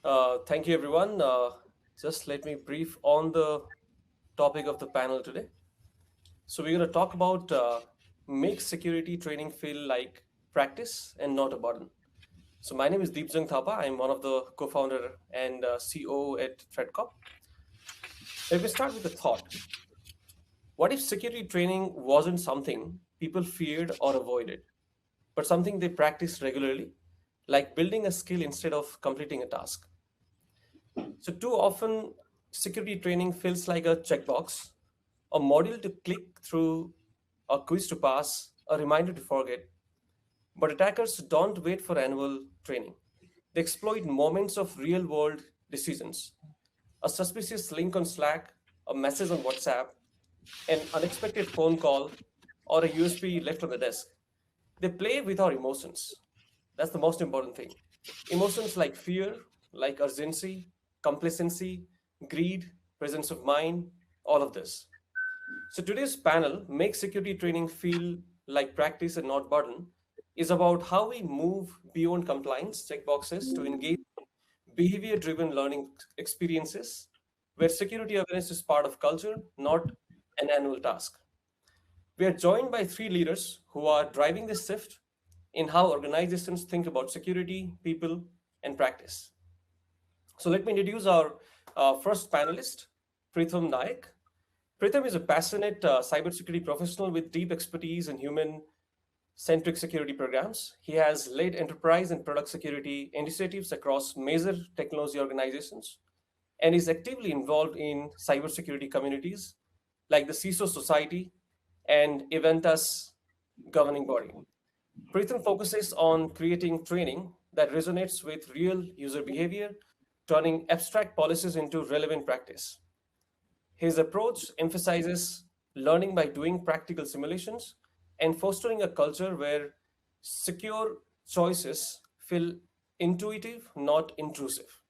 Thank you, everyone. Just let me brief on the topic of the panel today. So we're going to talk about make security training feel like practice and not a burden. So my name is Dip Jung Thapa. I'm one of the co-founder and CEO at Threatcop. Let me start with a thought. What if security training wasn't something people feared or avoided, but something they practiced regularly, like building a skill instead of completing a task? So too often, security training feels like a checkbox, a module to click through, a quiz to pass, a reminder to forget. But attackers don't wait for annual training. They exploit moments of real world decisions. A suspicious link on Slack, a message on WhatsApp, an unexpected phone call, or a USB left on the desk. They play with our emotions. That's the most important thing. Emotions like fear, like urgency, complacency, greed, presence of mind, all of this. So today's panel, Make Security Training Feel Like Practice and Not Burden, is about how we move beyond compliance checkboxes to engage behavior driven learning experiences where security awareness is part of culture, not an annual task. We are joined by three leaders who are driving this shift in how organizations think about security, people, and practice. So let me introduce our first panelist, Preetham Nayak. Preetham is a passionate cybersecurity professional with deep expertise in human centric security programs. He has led enterprise and product security initiatives across major technology organizations and is actively involved in cybersecurity communities like the CISO Society and Eventus governing body. Preetham focuses on creating training that resonates with real user behavior, turning abstract policies into relevant practice. His approach emphasizes learning by doing practical simulations and fostering a culture where secure choices feel intuitive, not intrusive.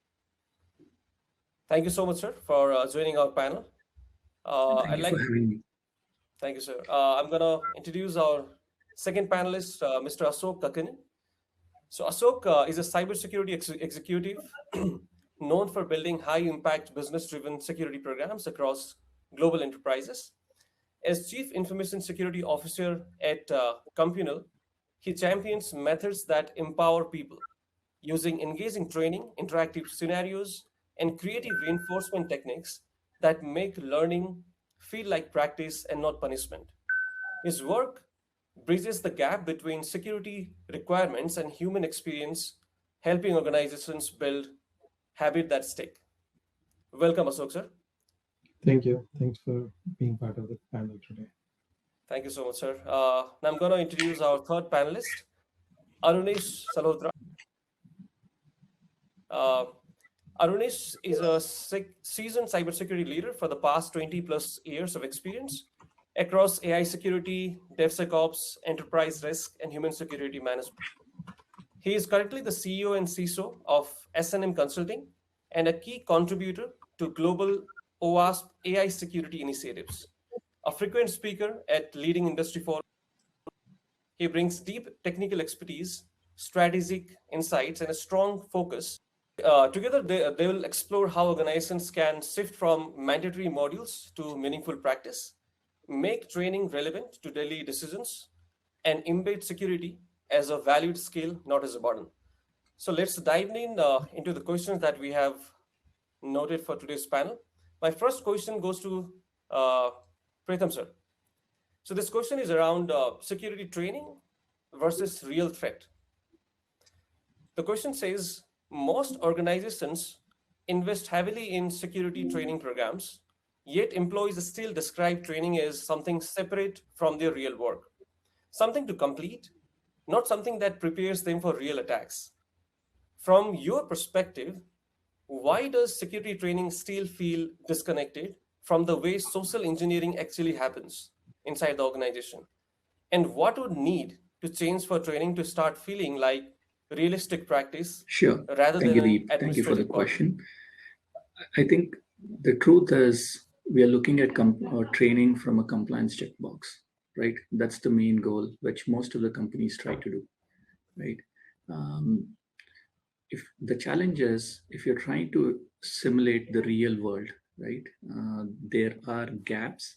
Thank you so much, sir, for joining our panel. Thank I'd you for like, having me. thank you, sir. I'm going to introduce our second panelist, Mr. Ashok Kakani. So Ashok is a cybersecurity executive known for building high-impact business-driven security programs across global enterprises. As Chief Information Security Officer at Compunel, he champions methods that empower people using engaging training, interactive scenarios, and creative reinforcement techniques that make learning feel like practice and not punishment. His work bridges the gap between security requirements and human experience, helping organizations build habit that stick. Welcome, Ashok, sir. Thank you. Thanks for being part of the panel today. Thank you so much, sir. Now I'm going to introduce our third panelist, Aruneesh Salhotra. Uh, Aruneesh is a seasoned cybersecurity leader for the past 20 plus years of experience across AI security, DevSecOps, enterprise risk, and human security management. He is currently the CEO and CISO of SNM Consulting and a key contributor to global OWASP AI security initiatives. A frequent speaker at leading industry forums, he brings deep technical expertise, strategic insights, and a strong focus. Together, they will explore how organizations can shift from mandatory modules to meaningful practice, make training relevant to daily decisions, and embed security as a valued skill, not as a burden. So let's dive in into the questions that we have noted for today's panel. My first question goes to uh, Preetham sir. So this question is around security training versus real threat. The question says most organizations invest heavily in security training programs, yet employees still describe training as something separate from their real work, something to complete, not something that prepares them for real attacks. From your perspective, why does security training still feel disconnected from the way social engineering actually happens inside the organization? And what would need to change for training to start feeling like realistic practice Sure. rather Thank than you, an Deep. Thank you for the administrative burden? question. I think the truth is we are looking at training from a compliance checkbox, right? That's the main goal, which most of the companies try to do, right? Um, if the challenge is, if you're trying to simulate the real world, right, there are gaps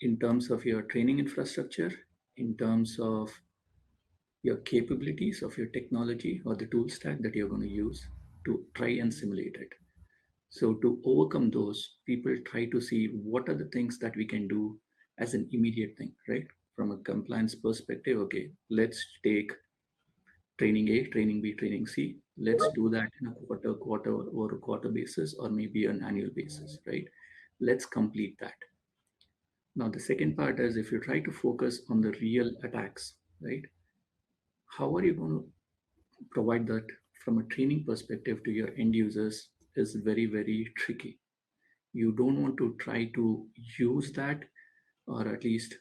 in terms of your training infrastructure, in terms of your capabilities of your technology or the tool stack that you're going to use to try and simulate it. So to overcome those, people try to see what are the things that we can do as an immediate thing, right? From a compliance perspective, okay, let's take training A, training B, training C. Let's do that in a quarter or a quarter basis, or maybe an annual basis, right? Let's complete that. Now, the second part is if you try to focus on the real attacks, right? How are you going to provide that from a training perspective to your end users is very, very tricky. You don't want to try to use that or at least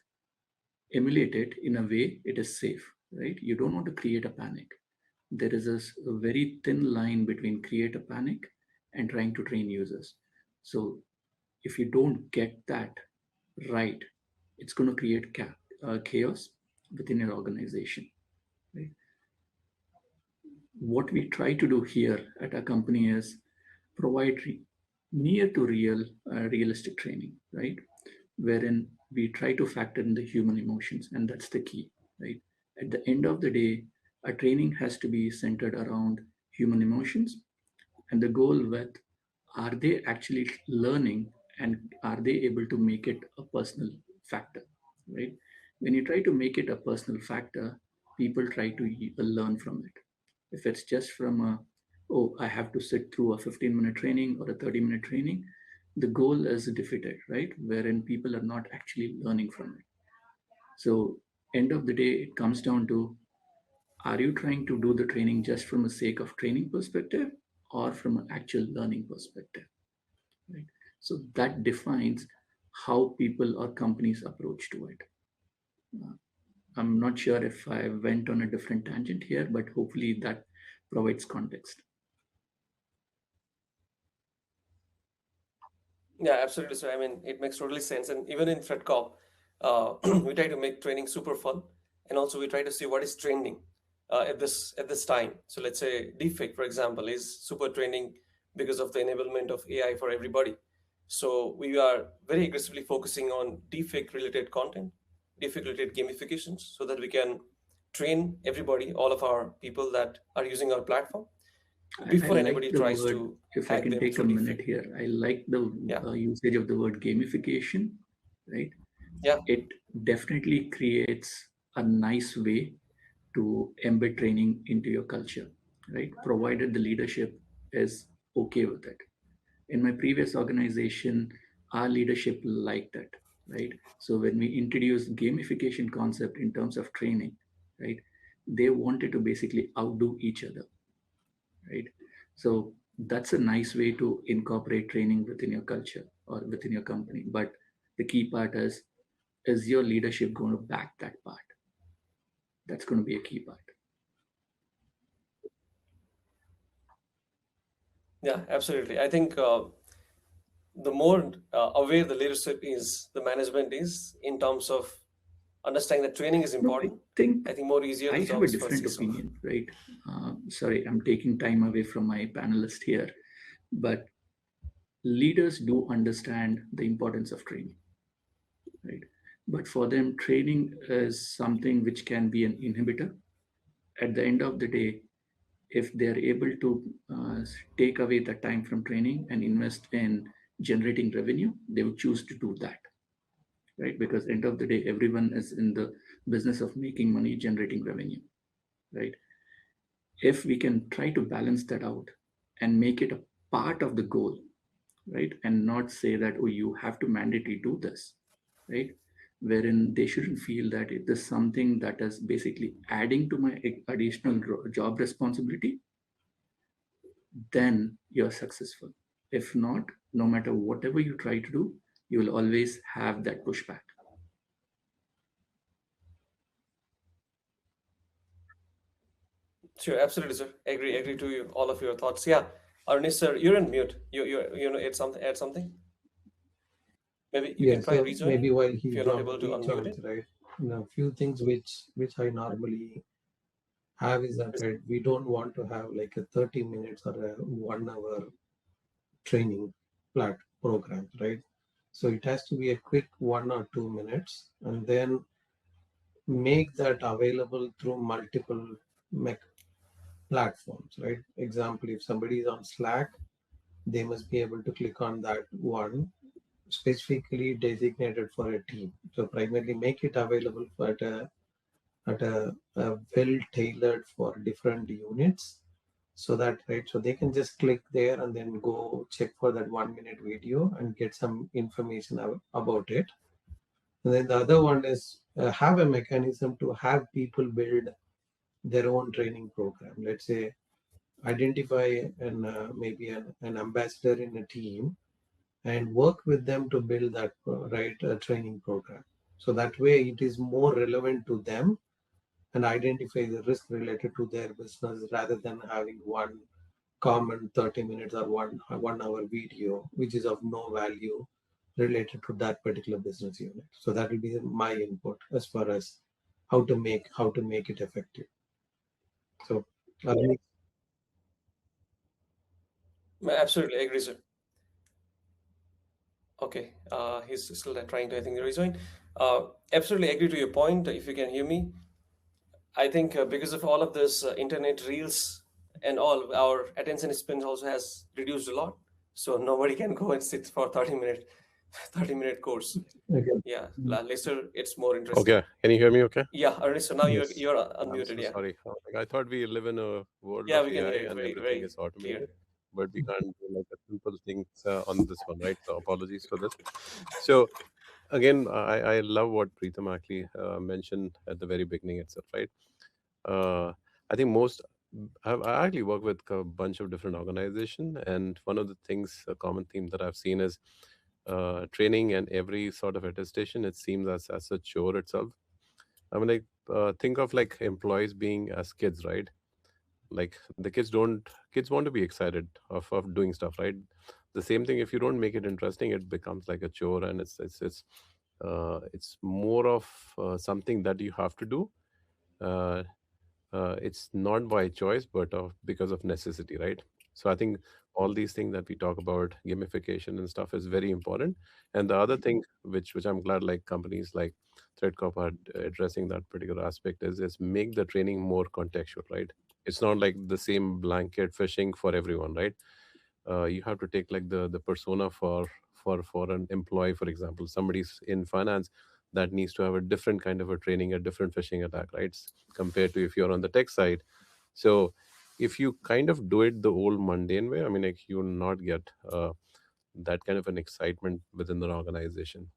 emulate it in a way it is safe, right? You don't want to create a panic. There is a very thin line between create a panic and trying to train users. So if you don't get that right, it's going to create chaos within your organization, right? What we try to do here at our company is provide near to realistic training, right? Wherein we try to factor in the human emotions, and that's the key, right? At the end of the day, our training has to be centered around human emotions and the goal with are they actually learning and are they able to make it a personal factor, right? When you try to make it a personal factor, people try to learn from it. If it's just from a, oh, I have to sit through a 15-minute training or a 30-minute training, the goal is defeated, right? Wherein people are not actually learning from it. So end of the day, it comes down to, are you trying to do the training just from a sake of training perspective or from an actual learning perspective, right? So that defines how people or companies approach to it. Uh, I'm not sure if I went on a different tangent here, but hopefully that provides context. Yeah, absolutely, sir. I mean, it makes totally sense. And even in Threatcop, we try to make training super fun, and also we try to see what is trending at this time. So let's say deepfake, for example, is super trending because of the enablement of AI for everybody. So we are very aggressively focusing on deepfake related content, deepfake related gamifications, so that we can train everybody, all of our people that are using our platform, I before like anybody the tries word, to if I hack can them take a through minute deepfake. here, I like the Yeah, usage of the word gamification, right? yeah. It definitely creates a nice way to embed training into your culture, right? Provided the leadership is okay with it. In my previous organization, our leadership liked it, right? So when we introduced gamification concept in terms of training, right, they wanted to basically outdo each other, right? So that's a nice way to incorporate training within your culture or within your company. But the key part is your leadership going to back that part? That's going to be a key part. Yeah, absolutely. I think the more aware the leadership is, the management is in terms of understanding that training is No, I important. think I think more easier I the have job a is for different CISO. opinion, right? Sorry, I'm taking time away from my panelist here, but leaders do understand the importance of training, right? But for them, training is something which can be an inhibitor. At the end of the day, if they're able to take away the time from training and invest in generating revenue, they would choose to do that, right? Because end of the day, everyone is in the business of making money, generating revenue, right? If we can try to balance that out and make it a part of the goal, right? And not say that, oh, you have to mandatorily do this, right? Wherein they shouldn't feel that it is something that is basically adding to my additional job responsibility, then you're successful. If not, no matter whatever you try to do, you will always have that pushback. Sure, absolutely, sir. Agree to you, all of your thoughts. Yeah, Arnish, sir, you're in mute. You know, add something. Maybe you Yeah, can try so maybe rejoining while if he you're not able to unmute rejoins, it. right? Few things which I normally have is that, right, we don't want to have like a 30 minutes or a 1 hour training program, right? So it has to be a quick 1 or 2 minutes, and then make that available through multiple platforms, right? Example, if somebody is on Slack, they must be able to click on that one specifically designated for a team. So primarily make it available at a well tailored for different units, so that, right, so they can just click there and then go check for that 1 minute video and get some information about it. And then the other one is have a mechanism to have people build their own training program. Let's say identify maybe an ambassador in a team and work with them to build that training program. So that way it is more relevant to them and identify the risk related to their business, rather than having one common 30 minutes or 1 hour video which is of no value related to that particular business unit. So that will be my input as far as how to make it effective. So Absolutely agree, sir. Okay, he's still trying to, I think, rejoin. Absolutely agree to your point. If you can hear me, I think because of all of this internet reels and all, our attention span also has reduced a lot. So nobody can go and sit for 30 minute, 30-minute course. again, Yeah, later it's more interesting. Okay, can you hear me okay? Yeah, Ernest, so now you're yes. you're I'm unmuted. so Yeah, sorry. I thought we live in a world yeah, of we can hear AI you and very everything very is clear. automated, but we can't do like a simple things on this one, right? So apologies for this. So again, I love what Preetham actually mentioned at the very beginning itself, right? Uh, I think I actually work with a bunch of different organizations, and one of the things, a common theme that I've seen is training and every sort of attestation. It seems as a chore itself. I mean, like think of like employees being as kids, right? Like the kids want to be excited of doing stuff, right? The same thing, if you don't make it interesting, it becomes like a chore, and it's more of something that you have to do. Uh, it's not by choice but because of necessity, right? So I think all these things that we talk about, gamification and stuff, is very important. And the other thing which I'm glad like companies like Threatcop are addressing that particular aspect is make the training more contextual, right? It's not like the same blanket fishing for everyone, right? You have to take like the persona for an employee. For example, somebody's in finance, that needs to have a different kind of a training, a different phishing attack, right? Compared to if you're on the tech side. So if you kind of do it the old mundane way, I mean, like, you'll not get that kind of an excitement within the organization.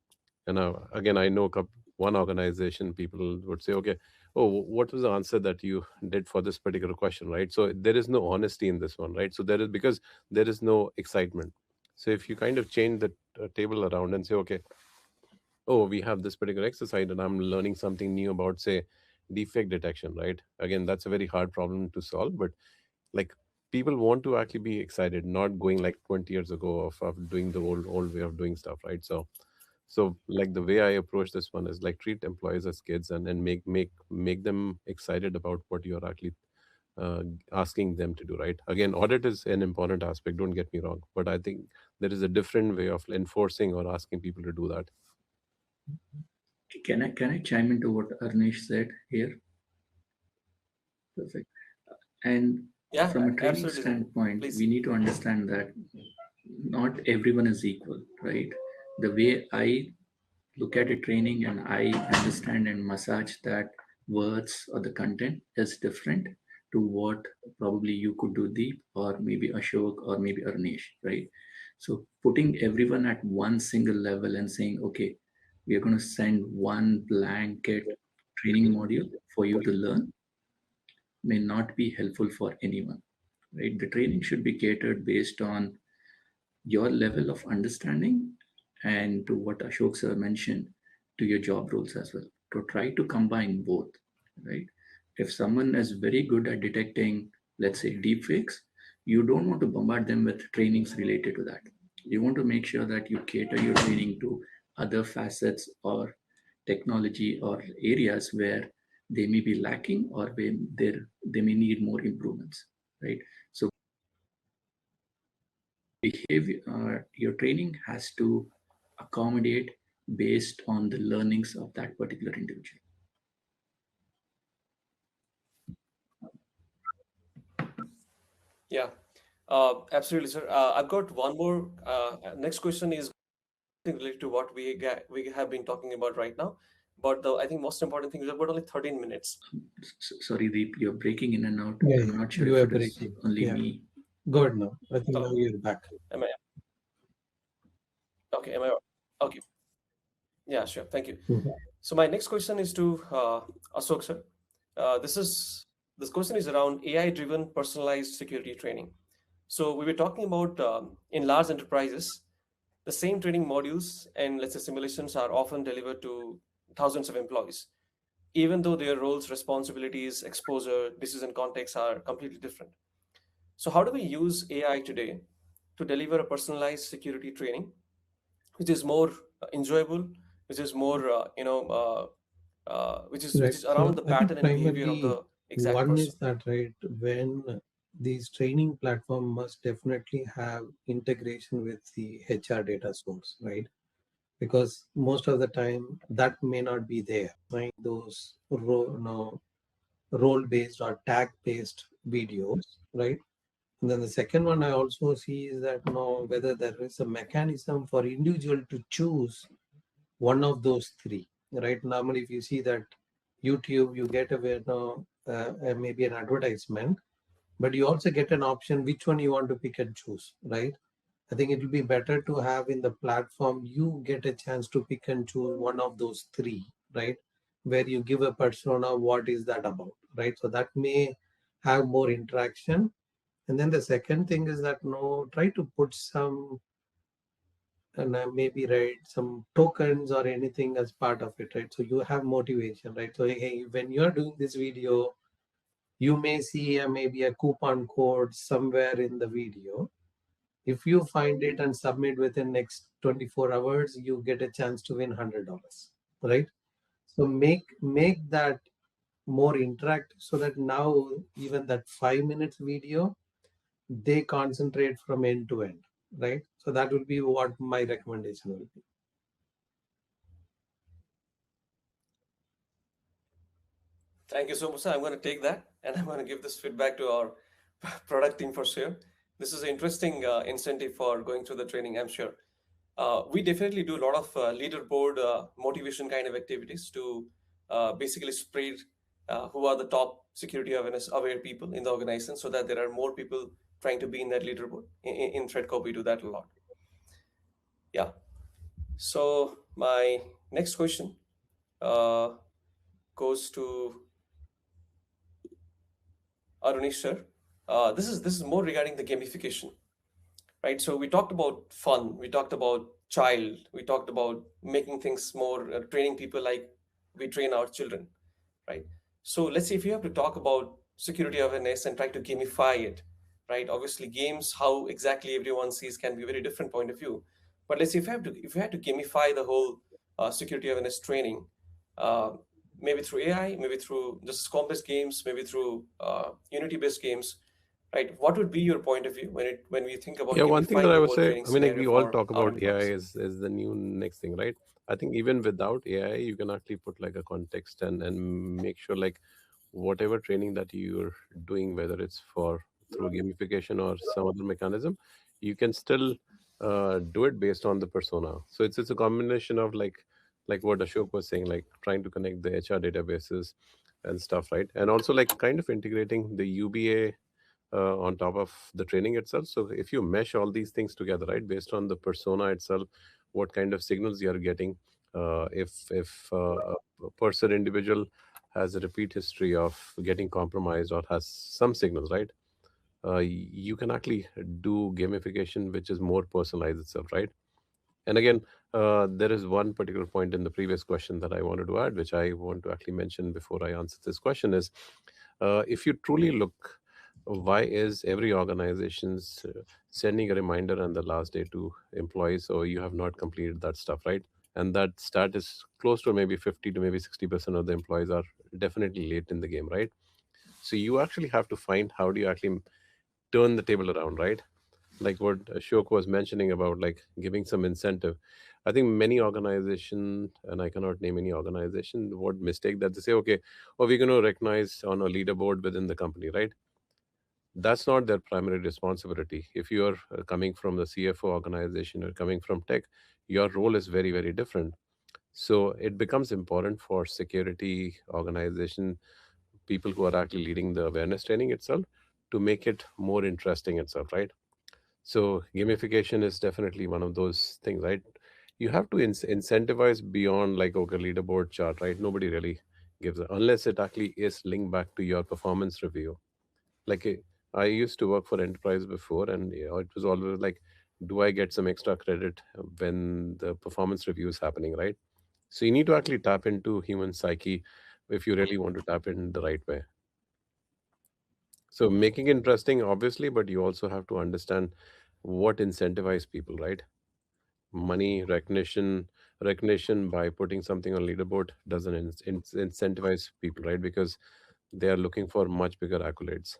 And again, I know one organization, people would say, okay, oh, what was the answer that you did for this particular question, right? So there is no honesty in this one, right? So there is, because there is no excitement. So if you kind of change the table around and say, okay, oh, we have this particular exercise and I'm learning something new about, say, defect detection, right? Again, that's a very hard problem to solve, but like, people want to actually be excited, not going like 20 years ago of doing the old way of doing stuff, right? So like the way I approach this one is like treat employees as kids, and make them excited about what you're actually uh, asking them to do, right? Again, audit is an important aspect, don't get me wrong, but I think there is a different way of enforcing or asking people to do that. Can I chime into what Arnish said here? Perfect. And Yeah, from a training absolutely, sir. standpoint, Please. we need to understand that not everyone is equal, right? The way I look at a training and I understand and massage that words or the content is different to what probably you could do, Deep, or maybe Ashok, or maybe Arnish, right? So putting everyone at one single level and saying, okay, we are going to send one blanket training module for you to learn may not be helpful for anyone, right? The training should be catered based on your level of understanding and to what Ashok sir mentioned, to your job roles as well. To try to combine both, right? If someone is very good at detecting, let's say, deepfakes, you don't want to bombard them with trainings related to that. You want to make sure that you cater your training to other facets or technology or areas where they may be lacking, or where they may need more improvements, right? So behavior, your training has to accommodate based on the learnings of that particular individual. Yeah, absolutely, sir. I've got one more. Next question is related to what we have been talking about right now. But the I think most important thing is we've got only 13 minutes. Sorry, Deep, you're breaking in and out. Yeah, I'm yeah, not sure you if are it is breaking. only Yeah, me. good now. I think now So, you're back. am I okay? Am I okay? Yeah, sure. Thank you. Mhm. So my next question is to Ashok sir. This question is around AI-driven personalized security training. So we were talking about in large enterprises, the same training modules and let's say simulations are often delivered to thousands of employees, even though their roles, responsibilities, exposure, decision contexts are completely different. So how do we use AI today to deliver a personalized security training, which is more enjoyable, which is more which Right. is So around the I think pattern and behavior of primarily the exact one person. is that, right, when these training platform must definitely have integration with the HR data source, right? Because most of the time that may not be there. Right? Those role based or tag based videos, right? And then the second one I also see is that whether there is a mechanism for individual to choose one of those three, right? Normally, if you see that YouTube, you get maybe an advertisement, but you also get an option which one you want to pick and choose, right? I think it will be better to have in the platform, you get a chance to pick and choose one of those three, right? Where you give a persona what is that about, right? So that may have more interaction. And then the second thing is that try to put some and maybe right some tokens or anything as part of it, right? So you have motivation, right? So hey, when you're doing this video, you may see maybe a coupon code somewhere in the video. If you find it and submit within next 24 hours, you get a chance to win $100, right? So make that more interactive so that now even that 5 minutes video, they concentrate from end to end, right? So that would be what my recommendation will be. Thank you so much, sir. I'm going to take that and I'm going to give this feedback to our product team for sure. This is an interesting incentive for going through the training, I'm sure. We definitely do a lot of leaderboard motivation kind of activities to basically spread who are the top security awareness aware people in the organization so that there are more people trying to be in that leaderboard. In Threatcop, we do that a lot. Yeah. So my next question uh, goes to Aruneesh sir. This is more regarding the gamification, right? So we talked about fun, we talked about child, we talked about making things more training people like we train our children, right? So let's say if you have to talk about security awareness and try to gamify it, right? Obviously, games, how exactly everyone sees can be a very different point of view. But let's say if you had to gamify the whole security awareness training, uh, maybe through AI, maybe through just comp-based games, maybe through Unity-based games, right? What would be your point of view when we think about Yeah, one thing that gamifying I the would whole say, training I mean, like scenario we all for talk our about AI employees? is the new next thing, right? I think even without AI, you can actually put like a context and make sure like whatever training that you're doing, whether it's for through gamification or some other mechanism, you can still do it based on the persona. So it's a combination of like what Ashok was saying, like trying to connect the HR databases and stuff, right? And also like kind of integrating the UBA on top of the training itself. So if you mesh all these things together, right, based on the persona itself, what kind of signals you are getting, if a person individual has a repeat history of getting compromised or has some signals, right, you can actually do gamification which is more personalized itself, right? And again, there is one particular point in the previous question that I wanted to add, which I want to actually mention before I answer this question is, if you truly look, why is every organization's sending a reminder on the last day to employees, or you have not completed that stuff, right? And that stat is close to maybe 50 to maybe 60% of the employees are definitely late in the game, right? So you actually have to find how do you actually turn the table around, right? Like what Ashok was mentioning about like giving some incentive. I think many organization, and I cannot name any organization, what mistake that they say, okay, or we're going to recognize on a leaderboard within the company, right? That's not their primary responsibility. If you are coming from the CFO organization or coming from tech, your role is very, very different. So it becomes important for security organization, people who are actually leading the awareness training itself, to make it more interesting itself, right? So gamification is definitely one of those things, right? You have to incentivize beyond like okay leaderboard chart, right? Nobody really gives unless it actually is linked back to your performance review. Like I used to work for enterprise before, and it was always like, do I get some extra credit when the performance review is happening, right? So you need to actually tap into human psyche if you really want to tap in the right way. So making it interesting, obviously, but you also have to understand what incentivize people, right? Money, recognition by putting something on leaderboard doesn't incentivize people, right? Because they are looking for much bigger accolades.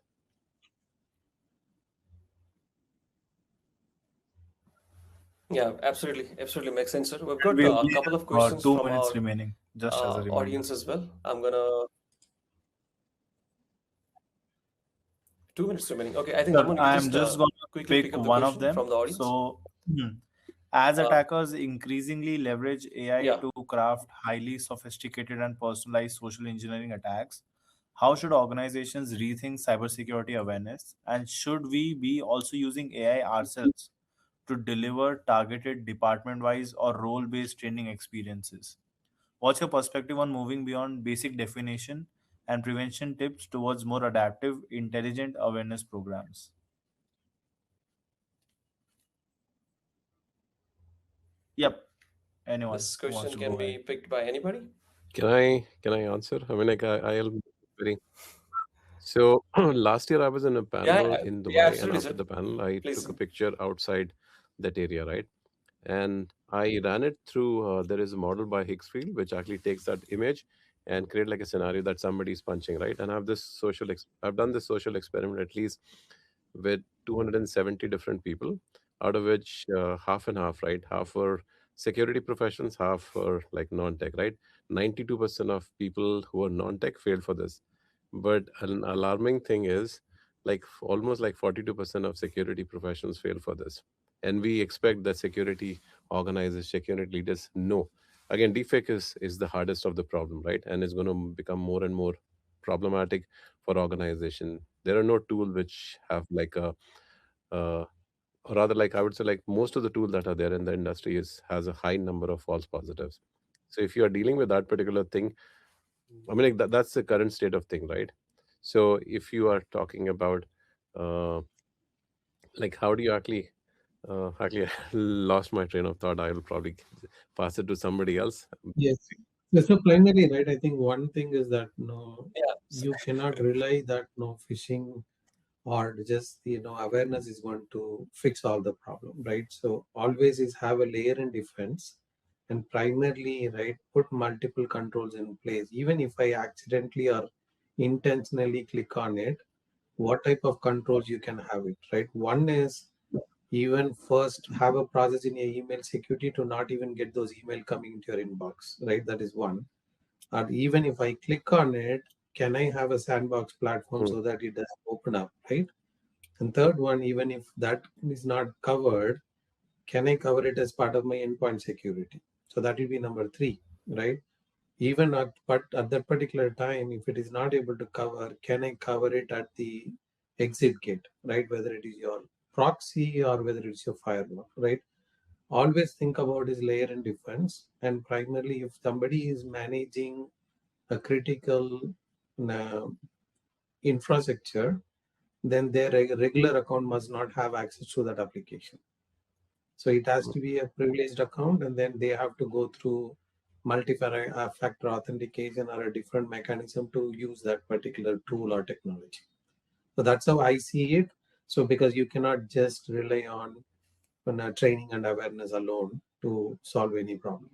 Yeah, absolutely. Absolutely makes sense, sir. We've And got we a only couple of have questions two from minutes our remaining, just as a reminder. audience as well. I'm gonna 2 minutes remaining. Okay, I think Sure, Raman, you can I'm just just going to quickly pick pick up the one of question them. from the audience. So, as Uh, attackers increasingly leverage AI yeah, to craft highly sophisticated and personalized social engineering attacks, how should organizations rethink cybersecurity awareness? And should we be also using AI ourselves to deliver targeted department wise or role based training experiences? What's your perspective on moving beyond basic definition and prevention tips towards more adaptive, intelligent awareness programs? Yep. Anyone this who wants question to can go be ahead. picked by anybody. Can I answer? I mean, like I'll very. So last year I was in a Yeah, panel yeah, in yeah, Dubai, and absolutely, after sir. the panel, I Please. took a picture outside that area, right? And I ran it through. There is a model by Hicksfield which actually takes that image and create like a scenario that somebody is punching, right? And I have this I've done this social experiment at least with 270 different people, out of which half and half, right? Half were security professionals, half were like non-tech, right? 92% of people who are non-tech failed for this. But an alarming thing is like almost like 42% of security professionals fail for this. And we expect that security organizers, security leaders know. Again, deepfake is the hardest of the problem, right? And it's going to become more and more problematic for organization. There are no tools which have like a uh, or rather like I would say like most of the tools that are there in the industry is has a high number of false positives. So if you are dealing with that particular thing, I mean, like that's the current state of thing, right? So if you are talking about uh, like how do you actually lost my train of thought. I will probably pass it to somebody else. Yes. So primarily, right, I think one thing is that no, Yeah, you cannot rely that no phishing or just awareness is going to fix all the problem, right? So always is have a layer in defense, and primarily, right, put multiple controls in place. Even if I accidentally or intentionally click on it, what type of controls you can have it, right? One is even first have a process in your email security to not even get those email coming into your inbox, right? That is one. And even if I click on it, can I have a sandbox platform Hmm. so that it doesn't open up, right? And third one, even if that is not covered, can I cover it as part of my endpoint security? So that will be number three, right? Even at that particular time, if it is not able to cover, can I cover it at the exit gate, right? Whether it is your proxy or whether it's your firewall, right? Always think about is layer and defense. And primarily, if somebody is managing a critical uh, infrastructure, then their regular account must not have access to that application. So it has to be a privileged account, and then they have to go through multi-factor authentication or a different mechanism to use that particular tool or technology. So that's how I see it. So because you cannot just rely on training and awareness alone to solve any problem.